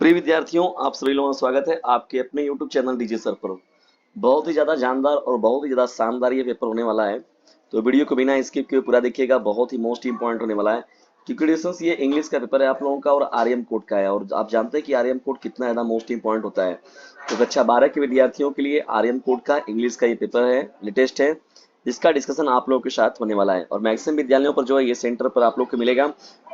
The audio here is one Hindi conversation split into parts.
प्रिय विद्यार्थियों, आप सभी लोगों का स्वागत है आपके अपने YouTube चैनल डीजे सर पर। बहुत ही ज्यादा जानदार और बहुत ही ज्यादा शानदार ये पेपर होने वाला है। तो वीडियो को बिना स्किप किए पूरा देखिएगा, बहुत ही मोस्ट इंपॉर्टेंट होने वाला है। क्योंकि डिस्टेंस ये इंग्लिश का पेपर है आप लोगों का और आर्यन कोड का है, और आप जानते हैं कि आर्यन कोड कितना ज्यादा मोस्ट इंपॉर्टेंट होता है। तो कक्षा 12 के विद्यार्थियों के लिए आर्यन कोड का इंग्लिश का ये पेपर है, लेटेस्ट है, जिसका डिस्कशन आप लोगों के साथ होने वाला है। और मैक्सिमम विद्यालयों पर जो है ये सेंटर पर आप लोग को मिलेगा।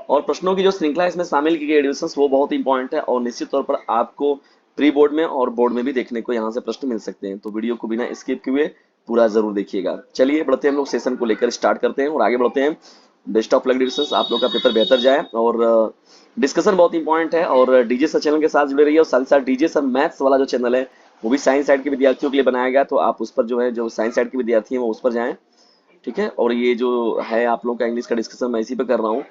और प्रश्नों की जो श्रृंखला इसमें शामिल की गई एडिशंस वो बहुत इंपॉर्टेंट है, और निश्चित तौर पर आपको प्री बोर्ड में और बोर्ड में भी देखने को यहाँ से प्रश्न मिल सकते हैं। तो वीडियो को बिना स्किप किए पूरा जरूर देखिएगा। चलिए बढ़ते हैं, हम लोग सेशन को लेकर स्टार्ट करते हैं और आगे बढ़ते हैं। बेस्ट ऑफ लक डिस्कस, आप लोग का पेपर बेहतर जाए। और डिस्कशन बहुत इंपॉर्टेंट है, और डीजे सर चैनल के साथ जुड़े रहिए। और साथ ही साथ डीजे सर मैथ्स वाला जो चैनल है वो भी साइंस साइड के विद्यार्थियों के लिए बनाया गया, तो आप उस पर जो है, जो साइंस साइड के विद्यार्थी हैं वो उस पर जाएं। ठीक है, और ये जो है आप लोग का इंग्लिश का डिस्कशन मैं इसी पे कर रहा हूँ।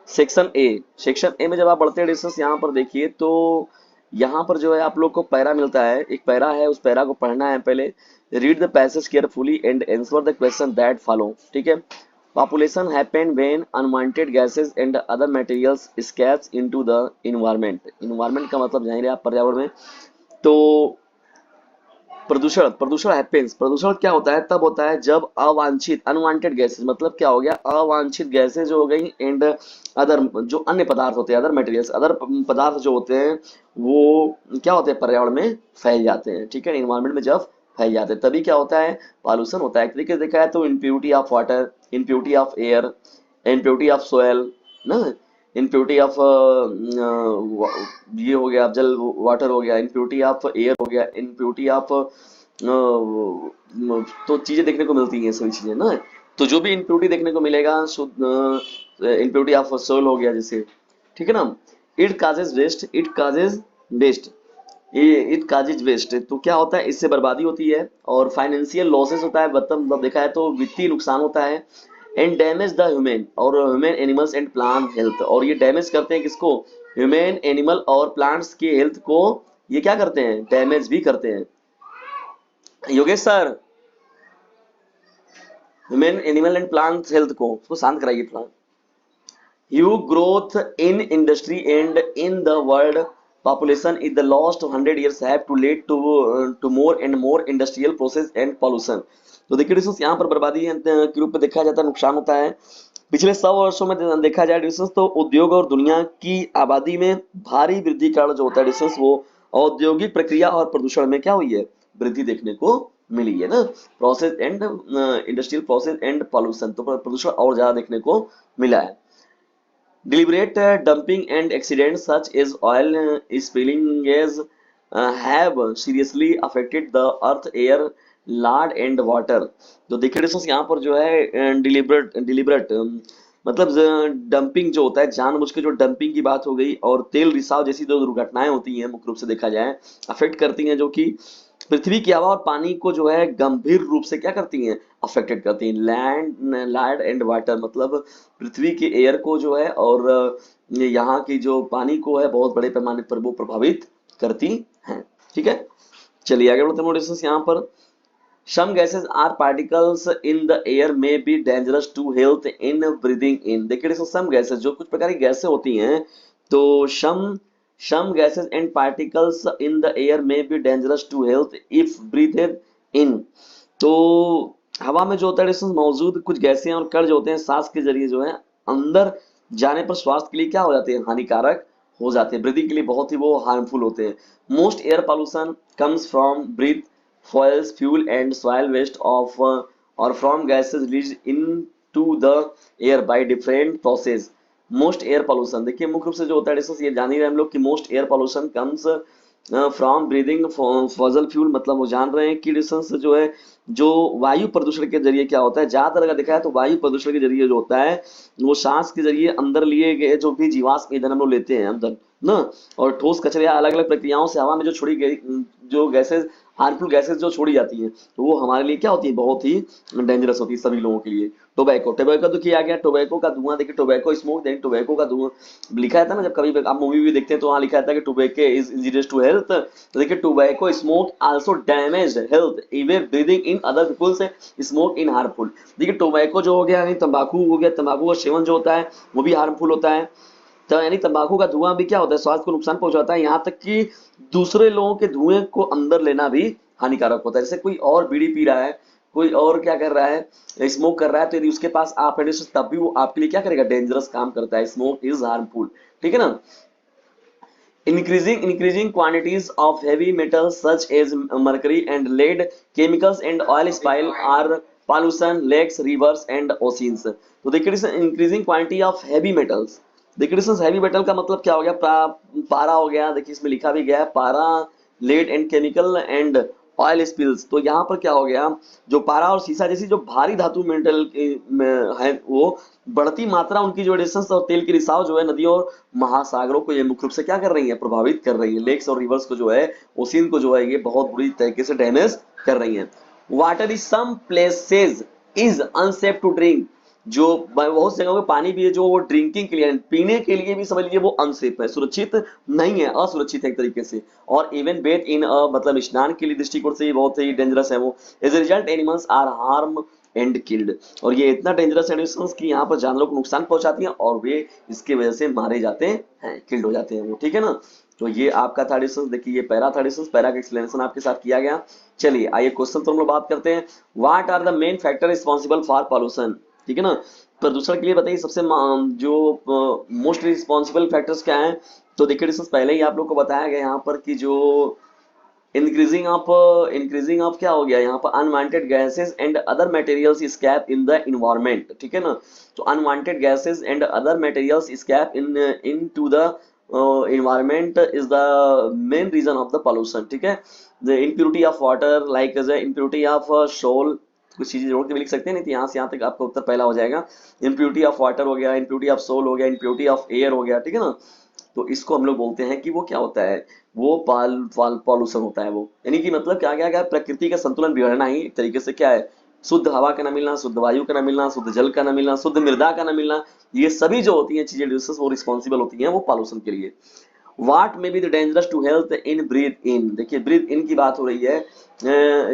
सेक्शन ए में जब आप बढ़ते हैं डिस्कस, यहाँ पर देखिए तो यहाँ पर जो है आप लोग को पैरा मिलता है, एक पैरा है, उस पैरा को पढ़ना है पहले। Read the passage carefully and answer the question that follow. ठीक है। Population happen when unwanted gases and other materials escapes into the environment. Environment का मतलब जान रहे आप, पर्यावरण में। तो प्रदूषण प्रदूषण हैपेंस, प्रदूषण क्या होता है, तब होता है जब अवांछित, अनवांटेड गैसेस मतलब क्या हो गया, अवांछित गैसेस जो हो गई, एंड अदर जो अन्य पदार्थ होते हैं, अदर मटेरियल्स, अदर पदार्थ जो होते हैं वो क्या होते हैं, पर्यावरण में फैल जाते हैं। ठीक है, इन्वायरमेंट में जब फैल जाते हैं तभी क्या होता है, पॉल्यूशन होता है। एक तरीके से देखा है तो impurity of water, impurity of air, impurity of soil ना, इम्प्योरिटी ऑफ ये हो गया जल, वाटर हो गया, इम्प्योरिटी ऑफ एयर हो गया, इम्प्योरिटी ऑफ तो चीजें देखने को मिलती हैं, सभी चीजें ना। तो जो भी इम्प्योरिटी देखने को मिलेगा, इम्प्योरिटी ऑफ सोल हो गया जैसे। ठीक है ना। It causes waste, it causes waste, ये इट काजेज वेस्ट, तो क्या होता है, इससे बर्बादी होती है। और फाइनेंशियल लॉसेस होता है, मतलब देखा है तो वित्तीय नुकसान होता है। एंड डैमेज द ह्यूमन और human animals and plant health, और ये डैमेज करते हैं किसको, ह्यूमन एनिमल और प्लांट्स की हेल्थ को ये क्या करते हैं, डैमेज भी करते हैं। Yogesh sir, human animal and plant health को उसको शांत कराइए थोड़ा। Huge growth in industry and in the world population in the last 100 years have to lead to more and more industrial process and pollution। तो देखिए डिस्टेंस यहाँ पर बर्बादी है के रूप में देखा जाता है, नुकसान होता है। पिछले 100 वर्षों में देखा जाए डिस्टेंस, तो उद्योग और दुनिया की आबादी में भारी वृद्धि कारण जो होता है डिस्टेंस, वो औद्योगिक प्रक्रिया और प्रदूषण में क्या हुई है, वृद्धि देखने को मिली है ना। Process and industrial process and pollution, तो प्रदूषण और ज्यादा देखने को मिला है। Deliberate dumping and accidents such as oil spilling have seriously affected the earth, air, land and water। तो देखिए दोस्तों यहाँ पर जो है डिलिबरेट मतलब डंपिंग जो होता है, जानबूझ के जो डंपिंग की बात हो गई, और तेल रिसाव जैसी जो दुर्घटनाएं होती हैं, मुख्य रूप से देखा जाए अफेक्ट करती हैं, जो कि पृथ्वी की हवा और पानी को जो है गंभीर रूप से क्या करती हैं, अफेक्टेड करती हैं। लैंड एंड वाटर मतलब पृथ्वी के एयर को जो है, और यहाँ की जो पानी को है, बहुत बड़े पैमाने पर वो प्रभावित करती हैं। ठीक है, चलिए आगे बढ़ते हैं नोटिस यहाँ पर। Some gases are particles in the air may be dangerous to health in breathing in। देखिए दोस्तों, some gases जो कुछ प्रकार की गैसें होती हैं, तो some gases and particles in the air may be dangerous to health if breathed in। तो हवा में जो होता है दोस्तों मौजूद कुछ गैसें और कण जो होते हैं, सांस के जरिए जो है अंदर जाने पर स्वास्थ्य के लिए क्या हो जाते हैं, हानिकारक हो जाते हैं, ब्रीदिंग के लिए बहुत ही वो हार्मफुल होते हैं। Most air pollution comes from breath fuels, fuel and soil waste of or from gases released into the air by different process। Most air pollution देखिए मुख्य रूप से जो होता है डिस्कस, ये जान ही रहे हम लोग कि most air pollution comes from breathing fossil fuel, मतलब वो जान रहे हैं कि डिस्टेंस जो है, जो वायु प्रदूषण के जरिए क्या होता है, ज्यादातर अगर देखा है तो वायु प्रदूषण के जरिए जो होता है, वो सांस के जरिए अंदर लिए गए जो भी जीवाश्म ईंधन हम लोग लेते हैं अंदर ना, और ठोस कचरे अलग अलग प्रक्रियाओं से हवा में जो छोड़ी गई जो गैसेज, हार्मफुल गैसेज जो छोड़ी जाती हैं, तो वो हमारे लिए क्या होती है, बहुत ही डेंजरस होती है सभी लोगों के लिए। टोबैको, टोबैको तो किया गया, टोबैको का धुआं देखिए, टोबैको स्मोक देन टोबैको का धुआं लिखा था ना, जब कभी आप मूवी भी देखते हैं तो वहां लिखा था कि tobacco is injurious to health. तो देखिए tobacco smoke also damage health even breathing in other people से स्मोक इन हार्मफुल। देखिए टोबैको जो हो गया यानी तंबाकू हो गया, तंबाकू का सेवन जो होता है वो भी हार्मफुल होता है। तो यानी तंबाकू का धुआं भी क्या होता है, स्वास्थ्य को नुकसान पहुंचाता है, यहाँ तक कि दूसरे लोगों के धुएं को अंदर लेना भी हानिकारक होता है। जैसे कोई और बीड़ी पी रहा है, कोई और क्या कर रहा है, स्मोक कर रहा है, तो यदि उसके पास आप है तब भी वो आपके लिए क्या करेगा, डेंजरस काम करता है। स्मोक इज हार्मफुल, ठीक है ना। Increasing quantities of heavy metals such as mercury and lead, chemicals and oil spill are pollution lakes, rivers and oceans. तो decrease increasing quantity of heavy metals, decrease heavy metal का मतलब क्या हो गया, पारा हो गया, देखिए इसमें लिखा भी गया है पारा, lead and chemical and oil spills. तो यहाँ पर क्या हो गया, जो पारा और सीसा जैसी जो भारी धातु मेटल है, वो बढ़ती मात्रा उनकी जो रेडिएशन और तेल की रिसाव जो है नदियों और महासागरों को ये मुख्य रूप से क्या कर रही है, प्रभावित कर रही है। लेक्स और रिवर्स को जो है, ओशियन को जो है, ये बहुत बुरी तरीके से डैमेज कर रही है। Water is some places is unsafe to drink, जो बहुत जगहों पे पानी भी है जो वो ड्रिंकिंग के लिए, पीने के लिए भी समझ लीजिए वो अनसेफ है, सुरक्षित नहीं है, असुरक्षित है एक तरीके से। और इवन बेथ इन मतलब स्नान के लिए दृष्टिकोण से बहुत ही डेंजरस है वो। As a result animals are harm and killed, और ये इतना डेंजरस एनिमल्स कि यहाँ पर जानवरों को नुकसान पहुंचाती हैं और वे इसके वजह से मारे जाते हैं, किल्ड हो जाते हैं वो, ठीक है ना। तो ये आपका था डिस्टेंस, देखिए ये पैरा था डिस्टेंस, पैरा का एक्सप्लेनेशन आपके साथ किया गया। चलिए आइए क्वेश्चन तो हम लोग बात करते हैं। What are the main factor responsible for pollution, ठीक है ना। प्रदूषण के लिए बताइए सबसे जो मोस्ट रिस्पॉन्सिबल फैक्टर्स क्या हैं। तो देखिए डिस्टेंस पहले ही आप लोग को बताया गया यहाँ पर कि जो इंक्रीजिंग ऑफ क्या हो गया यहाँ पर, unwanted gases and other materials escape in the environment, ठीक है ना। तो unwanted gases and other materials escape into the environment is the main reason of the pollution, ठीक है। the impurity of water like the impurity of soil, कुछ चीजें जोड़ के भी लिख सकते हैं, नहीं तो यहाँ से यहाँ तक आपका उत्तर पहला हो जाएगा। impurity of water हो गया, impurity of soil हो गया, impurity of air हो गया, ठीक है ना। तो इसको हम लोग बोलते हैं कि वो क्या होता है, वो पॉल्यूशन होता है वो, यानी कि मतलब क्या क्या क्या, प्रकृति का संतुलन बिगड़ना ही एक तरीके से क्या है, शुद्ध हवा का ना मिलना, शुद्ध वायु का ना मिलना, शुद्ध जल का ना मिलना, शुद्ध मृदा का ना मिलना, ये सभी जो होती हैं चीजें वो रिस्पॉन्सिबल होती हैं वो पॉल्यूशन के लिए। What may be the dangerous to health in breathe in, देखिए ब्रीथ इन की बात हो रही है।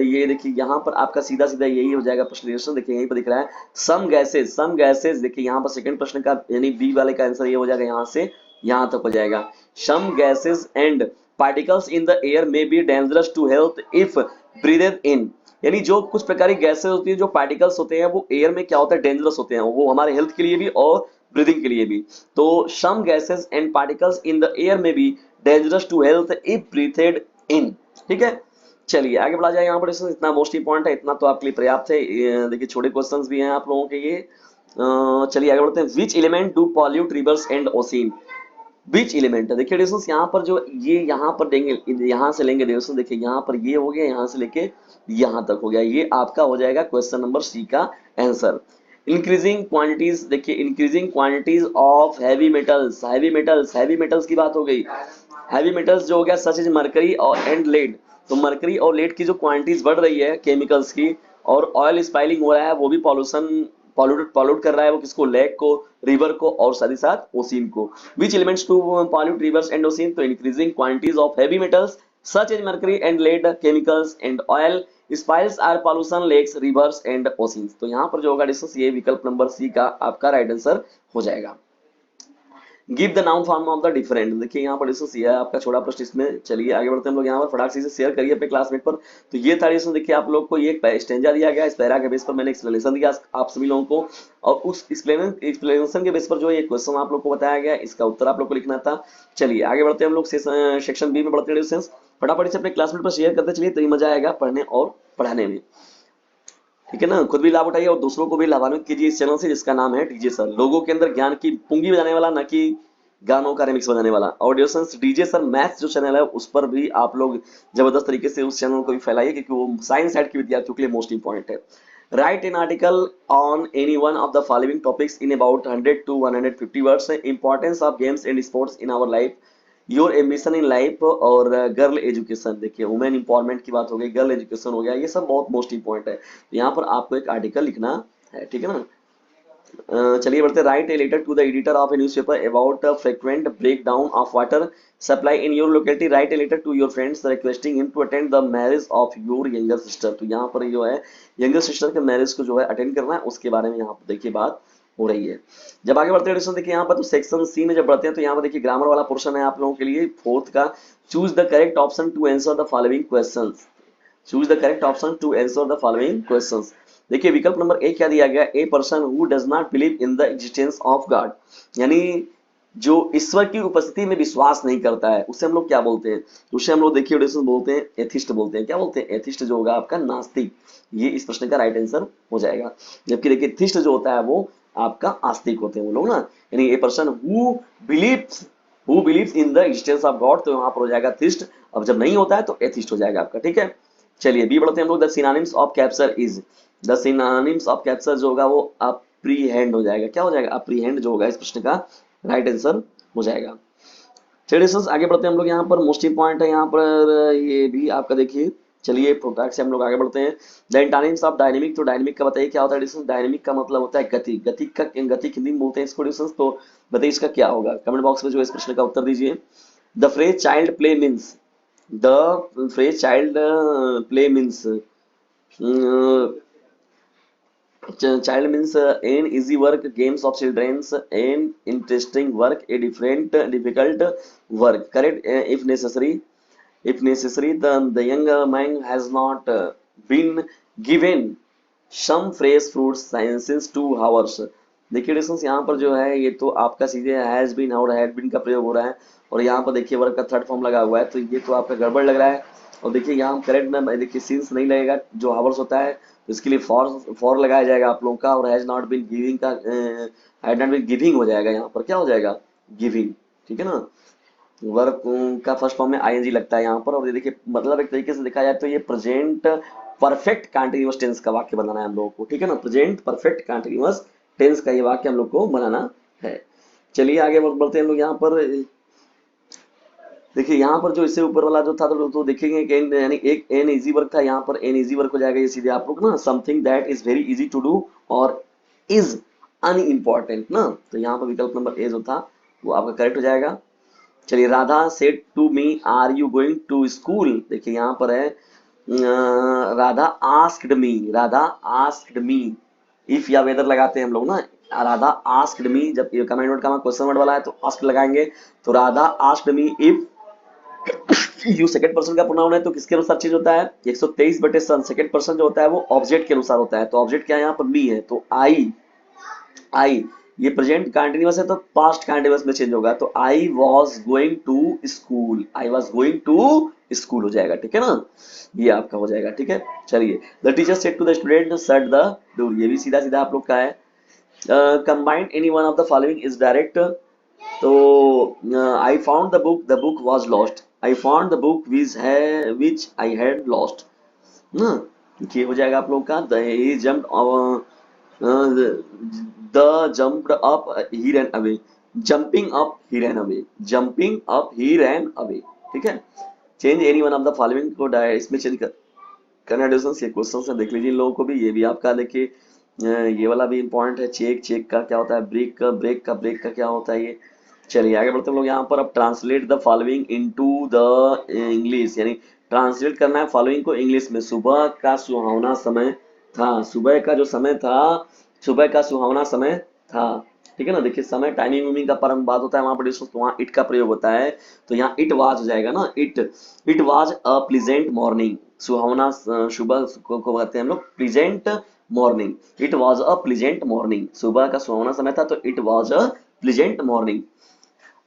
ये देखिए यहाँ पर आपका सीधा सीधा यही हो जाएगा प्रश्न, देखिए यहीं पर दिख रहा है सम गैसेज, देखिए यहाँ पर सेकंड प्रश्न का यानी बी वाले का आंसर ये हो जाएगा, यहाँ से यहाँ तक हो जाएगा। Some gases and particles in the air may be dangerous to health if breathed in, यानी जो कुछ प्रकार की गैसेज होती है, जो पार्टिकल्स होते हैं वो एयर में क्या होता है, डेंजरस होते हैं, वो हमारे हेल्थ के लिए भी और ब्रीदिंग के लिए भी। तो some gases and particles in the air में be dangerous to health if breathed in, ठीक है। चलिए आगे बढ़ा जाए, यहाँ पर इतना मोस्ट इंपॉर्टेंट है, इतना तो आपके लिए पर्याप्त है। देखिए छोटे क्वेश्चंस भी हैं आप लोगों के ये। चलिए आगे बढ़ते हैं। Which element do pollute rivers and ocean, beach element है, देखिए डिस्टेंस यहाँ पर जो ये यहाँ पर देंगे, यहाँ से लेंगे डिस्टेंस, देखिए यहाँ पर ये हो गया, यहाँ से लेके यहाँ तक हो गया, ये आपका हो जाएगा क्वेश्चन नंबर सी का आंसर। इंक्रीजिंग क्वांटिटीज, देखिए increasing quantities of heavy metals की बात हो गई। हैवी मेटल्स जो हो गया सच इज मरकरी और एंड लेड, तो मरकरी और लेड की जो क्वांटिटीज बढ़ रही है केमिकल्स की, और ऑयल स्पाइलिंग हो रहा है, वो भी पॉल्यूशन पॉल्यूट कर रहा है, वो किसको, लेक को, रिवर को और साथ ही साथ ओशियन को। Which elements to pollute rivers and ocean, तो increasing quantities of heavy metals such as mercury and lead, chemicals and oil spills are pollution lakes, rivers and oceans. तो यहाँ पर जो होगा डिस्टेंस ये विकल्प नंबर सी का आपका राइट आंसर हो जाएगा। Give the noun form of the different, देखिए यहाँ पर डिस्टेंस ये है आपका छोटा प्रश्न इसमें। चलिए आगे बढ़ते हैं हम लोग, यहाँ पर फटाक से शेयर करिए अपने क्लासमेट पर। तो ये था डिस्टेंस, देखिए आप लोग को ये एक स्टेंजा दिया गया, इस पैरा के बेस पर मैंने एक्सप्लेनेशन दिया आप सभी लोगों को, और उस एक्सप्लेनेशन के बेस पर जो ये क्वेश्चन आप लोग को बताया गया, इसका उत्तर आप लोग को लिखना था। चलिए आगे बढ़ते हैं हम लोग सेक्शन बी में बढ़ते हैं डिस्टेंस। फटाफट से अपने क्लासमेट पर शेयर करते चलिए, तो ही मजा आएगा पढ़ने और पढ़ाने में, ठीक है ना। खुद भी लाभ उठाइए और दूसरों को भी लाभान्वित कीजिए इस चैनल से, जिसका नाम है डीजे सर, लोगों के अंदर ज्ञान की पुंगी बजाने वाला, न कि गानों का रिमिक्स बजाने वाला। और डीजे सर मैथ्स जो चैनल है उस पर भी आप लोग जबरदस्त तरीके से उस चैनल को भी फैलाइए, क्योंकि वो साइंस साइड के विद्यार्थियों के लिए मोस्ट इंपॉर्टेंट है। Write an article on any one of the following topics in about 100 to 150 words. Importance of games and sports in our life, your ambition in life, और गर्ल एजुकेशन, देखिए वुमेन इंपावरमेंट की बात हो गई, गर्ल एजुकेशन हो गया, ये सब बहुत मोस्ट इंपॉर्टेंट है। तो यहाँ पर आपको एक आर्टिकल लिखना है, ठीक है ना। चलिए बढ़ते, write a letter to the editor of a newspaper about frequent breakdown of water supply in your locality, write a letter to your friends requesting him to attend the marriage of your younger sister. तो यहाँ पर जो है यंगर सिस्टर के मैरिज को जो है अटेंड करना है, उसके बारे में यहाँ पर देखिए बात हो रही है। जब आगे बढ़ते हैं दोस्तों, देखिए यहाँ पर तो सेक्शन सी में जब बढ़ते हैं तो यहाँ पर देखिए ग्रामर वाला पोर्शन है आप लोगों के लिए फोर्थ का। Choose the correct option to answer the following questions. Choose the correct option to answer the following questions. देखिए विकल्प नंबर ए क्या दिया गया, a person who does not believe in the existence of God, यानी जो ईश्वर की उपस्थिति में विश्वास नहीं करता है उसे हम लोग क्या बोलते हैं, उसे हम लोग देखिए ऑडिशन बोलते हैं एथिस्ट बोलते हैं। क्या बोलते हैं, एथिस्ट जो होगा आपका नास्तिक, ये इस प्रश्न का राइट आंसर हो जाएगा। जबकि देखिए एथिस्ट जो होता है वो आपका आस्तिक होते हैं वो लोग ना, यानी ए person who believes in the existence of God, तो यहाँ पर हो जाएगा थिस्ट। अब जब नहीं होता है तो एथिस्ट हो जाएगा आपका, ठीक है। चलिए बी बढ़ते हैं हम लोग, the synonyms of capture is, the synonyms of capture जो होगा वो अप्रीहेंड हो जाएगा। क्या हो जाएगा, अप्रीहेंड जो होगा इस प्रश्न का राइट आंसर हो जाएगा। चलिए सर आगे बढ़ते हैं हम लोग, यहाँ पर मोस्ट इंपॉर्टेंट है यहाँ पर ये भी आपका देखिए। चलिए प्रोडक्ट से हम लोग आगे बढ़ते हैं। द एंटोनिम्स ऑफ डायनेमिक, तो डायनेमिक का बताइए क्या होता है डिस्टेंस। डायनेमिक का मतलब होता है गति, गति का गति हिंदी में बोलते हैं इसको डिस्टेंस, तो बताइए इसका क्या होगा, कमेंट बॉक्स में जो इस प्रश्न का उत्तर दीजिए। The phrase child play means, the phrase child play means, child means an easy work, games of children's, an interesting work, a different difficult work, correct. If necessary the young man has not been given some fresh fruits since 2 hours। देखिए डिस्टेंस यहाँ पर जो है ये तो आपका सीधे हैज बीन और हैड बीन का प्रयोग हो रहा है, और यहाँ पर देखिए वर्क का थर्ड फॉर्म लगा हुआ है, तो ये तो आपका गड़बड़ लग रहा है। और देखिए यहाँ करेक्ट ना, देखिए सिंस नहीं लगेगा, जो हावर्स होता है तो इसके लिए फॉर लगाया जाएगा आप लोगों का, और हैज नॉट बीन गिविंग का हैड नॉट बीन गिविंग हो जाएगा, यहाँ पर क्या हो जाएगा गिविंग, ठीक है ना। वर्क का फर्स्ट फॉर्म में आईएनजी लगता है यहाँ पर, और ये देखिए मतलब एक तरीके से देखा जाए तो ये प्रेजेंट परफेक्ट कंटीन्यूअस टेंस का वाक्य बनाना है हम लोगों को, ठीक है ना। प्रेजेंट परफेक्ट कंटीन्यूअस टेंस का ये वाक्य हम लोग को बनाना है। चलिए आगे बढ़ते हैं हम लोग यहाँ पर। देखिए यहाँ पर जो इससे ऊपर वाला जो था तो देखेंगे कि यानी एक एन इजी वर्क था, यहाँ पर एन इजी वर्क हो जाएगा ये सीधे आप लोग ना, something that is very easy to do और इज अनइम्पॉर्टेंट ना, तो यहाँ पर विकल्प नंबर ए जो था वो आपका करेक्ट हो जाएगा। चलिए Radha said to me are you going to school, देखिए यहाँ पर है Radha asked me, Radha asked me, if या वेदर लगाते हैं हम लोग ना, राधा आस्क्ड मी, जब कमेंट वर्ड का क्वेश्चन वर्ड वाला है तो आस्क्ड लगाएंगे, तो Radha asked me if you second person का प्रोनाउन है तो किसके अनुसार चेंज होता है, 123/7 सेकंड पर्सन जो होता है वो ऑब्जेक्ट के अनुसार होता है, तो ऑब्जेक्ट क्या है यहाँ पर मी है, तो आई ये प्रेजेंट कंटिन्यूअस है तो पास्ट कंटिन्यूअस में चेंज होगा, तो I was going to school, I was going to school हो जाएगा, ठीक है ना, ये आपका हो जाएगा, ठीक है। चलिए the teacher said to the student shut the door, ये भी सीधा सीधा आप लोग का है। Combined any one of the following is direct, तो I found the book was lost, I found the book which I had lost ना, ये हो जाएगा आप लोग का। The jumped the jumped up he ran away, jumping up he ran away, jumping up he ran away, ठीक है। Change any one of the following को इसमें चेंज करना डिस्टेंस, ये क्वेश्चन से देख लीजिए इन लोगों को भी, ये भी आपका देखिए ये वाला भी इंपॉर्टेंट है। चेक का क्या होता है, ब्रेक का क्या होता है ये। चलिए आगे बढ़ते हैं लोग यहाँ पर, अब translate the following into the English, यानी ट्रांसलेट करना है फॉलोइंग को इंग्लिश में। सुबह का सुहावना समय था, सुबह का जो समय था, सुबह का सुहावना समय था, ठीक है ना। देखिए समय टाइमिंग उमिंग का परम बात होता है वहां पर, तो वहाँ इट का प्रयोग होता है, तो यहाँ इट वाज हो जाएगा ना, it was a pleasant morning, सुहावना सुबह को कहते हैं हम लोग pleasant morning, it was a pleasant morning, सुबह का सुहावना समय था तो it was a pleasant morning.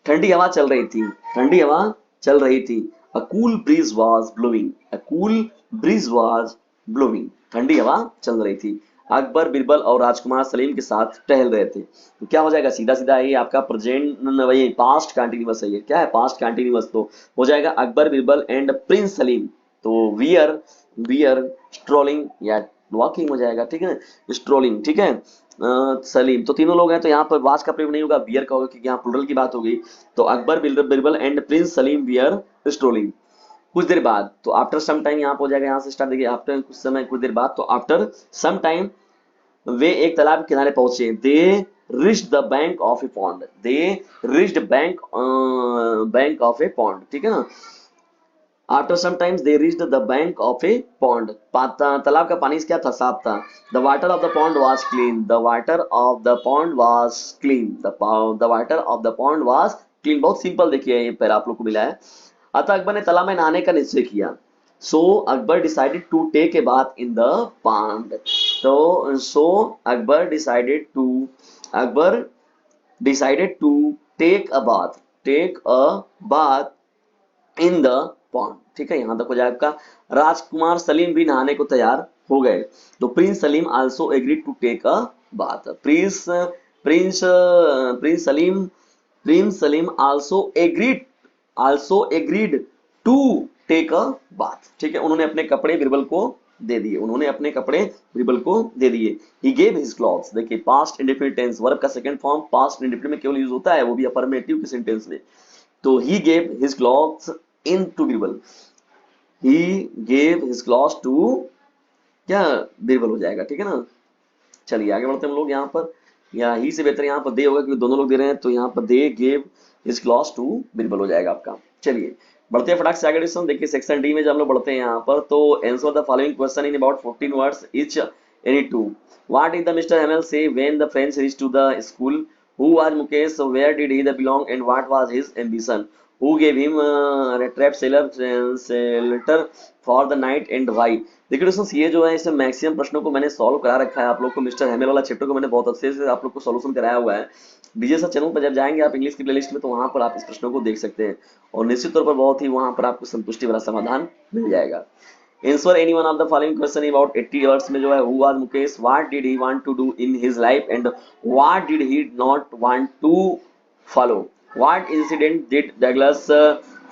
ठंडी हवा चल रही थी, ठंडी हवा चल रही थी, a cool bridge was blowing, a cool bridge was blowing, ठंडी हवा चल रही थी। अकबर बिरबल और राजकुमार सलीम के साथ टहल रहे थे, तो क्या हो जाएगा सीधा सीधा ये आपका प्रेजेंट वही पास्ट कंटिन्यूअस है, ये क्या है पास्ट कंटिन्यूअस, तो हो जाएगा अकबर बिरबल एंड प्रिंस सलीम, तो वियर स्ट्रोलिंग या वॉकिंग हो जाएगा, ठीक है स्ट्रोलिंग, ठीक है। सलीम तो तीनों लोग हैं तो यहाँ पर वाज का प्रयोग नहीं होगा, बियर का होगा क्योंकि यहाँ प्लूरल की बात हो गई, तो Akbar Birbal and Prince Salim wear strolling. कुछ देर बाद, तो आफ्टर सम टाइम यहाँ पर हो जाएगा, यहाँ से स्टार्ट देखिए, आफ्टर कुछ समय कुछ देर बाद, तो आफ्टर सम टाइम वे एक तालाब के किनारे पहुंचे, they reached the bank of a pond, they reached bank of a pond, ठीक है ना। After some times they reached the bank of a pond. तालाब का पानी क्या था? साफ था. The water of the pond was clean. The water of the pond was clean. The water of the pond was clean. बहुत सिंपल देखिए ये पैरा आप लोग को मिला है. अतः अकबर ने तालाब में नहाने का निश्चय किया. So Akbar decided to take a bath in the pond. So Akbar decided to take a bath in the pond. ठीक है, यहां तक हो जाए आपका. राजकुमार सलीम भी नहाने को तैयार हो गए. तो prince Salim also agreed to take a bath. Prince Salim also agreed to take a bath. ठीक है, उन्होंने अपने कपड़े बीरबल को दे दिए. He gave his clothes. देखिए पास्ट इंडेफिनिट टेंस वर्ब का सेकंड फॉर्म पास्ट इंडेफिनिट में केवल यूज होता है, वो भी अफर्मेटिव के सेंटेंस में. तो he gave his clothes in to Birbal. he gave his clothes to क्या बीरबल हो जाएगा. ठीक है ना. चलिए आगे बढ़ते हैं हम लोग. यहाँ पर या ही से बेहतर यहाँ पर दे होगा क्योंकि दोनों लोग दे रहे हैं, तो यहाँ पर they gave his clothes to Birbal हो जाएगा आपका. चलिए बढ़ते हैं फटाक से आगे. देखिए सेक्शन डी में जब हम लोग बढ़ते हैं यहाँ पर, तो answer the following question in about 14 words each any two. What did the mister Hemal say when the friends reached to the school? Who was Mukesh? Where did he belong? And what was his ambition? Who gave him a trap shelter for the night and why? देखिए दोस्तों ये जो है इसमें मैक्सिमम प्रश्नों को मैंने सॉल्व करा रखा है आप लोग को. मिस्टर हेमल वाला चैप्टर को मैंने बहुत अच्छे से आप लोग को सॉल्यूशन कराया हुआ है. डीजे सर चैनल पर जब जाएंगे आप इंग्लिश की प्लेलिस्ट में, तो वहां पर आप इस प्रश्नों को देख सकते हैं और निश्चित तौर पर बहुत ही वहां पर आपको संतुष्टि वाला समाधान मिल जाएगा. Answer any one of the following question about 80 words में जो है, who was Mukesh, what did he want to do in his life and what did he not want to follow, what incident did Douglas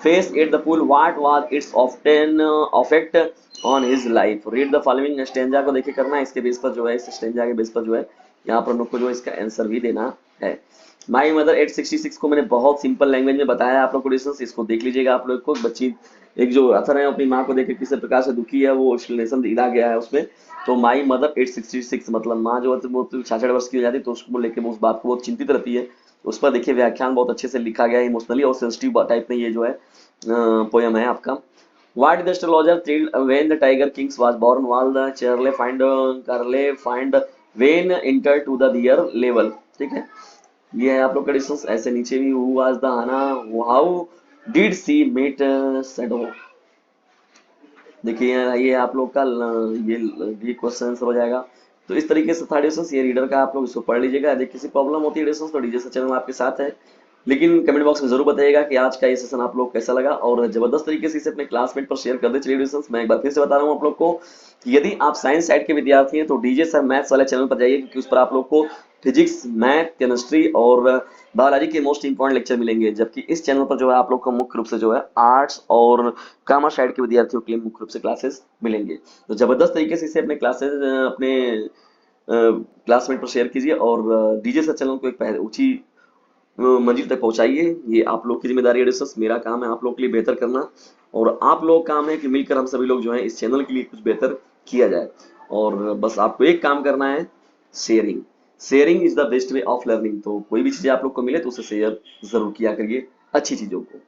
face at the pool, what was its often effect on his life. read the following stanza को देखिए करना है. इसके बेस पर जो है, इस स्टेंजा के बेस पर जो है यहाँ पर हम लोग को जो इसका आंसर भी देना है. माई मदर 866 को मैंने बहुत सिंपल लैंग्वेज में बताया आप लोग को. इसको देख लीजिएगा आप लोग को. बच्ची एक जो अथर है अपनी माँ को देख के किस प्रकार से दुखी है, वो एक्सप्लेनेशन दिया गया है उसमें. तो माई मदर 866 मतलब माँ जो है वो 66 वर्ष की हो जाती है, तो उसको लेके वो उस बात को बहुत चिंतित रहती है. उस पर देखिए व्याख्यान बहुत अच्छे से लिखा गया है, इमोशनली और सेंसिटिव टाइप में ये जो है पोयम है आपका. What did the astrologer thrilled when the tiger kings was born? While the Charle find when enter to the deer level. ठीक है, ये है आप लोग का डिस्टेंस. ऐसे नीचे भी who was the Hana, how did she meet shadow. देखिए ये आप लोग का ये क्वेश्चन आंसर हो जाएगा. तो इस तरीके से था डिस्टेंस. ये रीडर का आप लोग इसको पढ़ लीजिएगा. यदि किसी प्रॉब्लम होती है डिस्टेंस तो डीजे चैनल आपके साथ है. लेकिन कमेंट बॉक्स में जरूर बताइएगा कि आज का ये सेशन आप लोग कैसा लगा और जबरदस्त तरीके से इसे अपने क्लासमेट पर शेयर कर दे. चलिए डिस्टेंस मैं एक बार फिर से बता रहा हूँ आप लोग को कि यदि आप साइंस साइड के विद्यार्थी हैं तो डीजे सर मैथ्स वाले चैनल पर जाइए, क्योंकि उस पर आप लोग को फिजिक्स, मैथ, केमिस्ट्री और बायोलॉजी के मोस्ट इंपॉर्टेंट लेक्चर मिलेंगे. जबकि इस चैनल पर जो है आप लोग को मुख्य रूप से जो है आर्ट्स और कॉमर्स साइड के विद्यार्थियों के लिए मुख्य रूप से क्लासेस मिलेंगे. तो जबरदस्त तरीके से इसे अपने क्लासेस अपने क्लासमेट पर शेयर कीजिए और डीजे सर चैनल को एक ऊंची मंजिल तक पहुंचाइए. ये आप लोग की जिम्मेदारी है डिस्कस. मेरा काम है आप लोग के लिए बेहतर करना और आप लोग काम है कि मिलकर हम सभी लोग जो है इस चैनल के लिए कुछ बेहतर किया जाए. और बस आपको एक काम करना है, sharing is the best way of learning. तो कोई भी चीजें आप लोग को मिले तो उसे शेयर जरूर किया करिए, अच्छी चीजों को.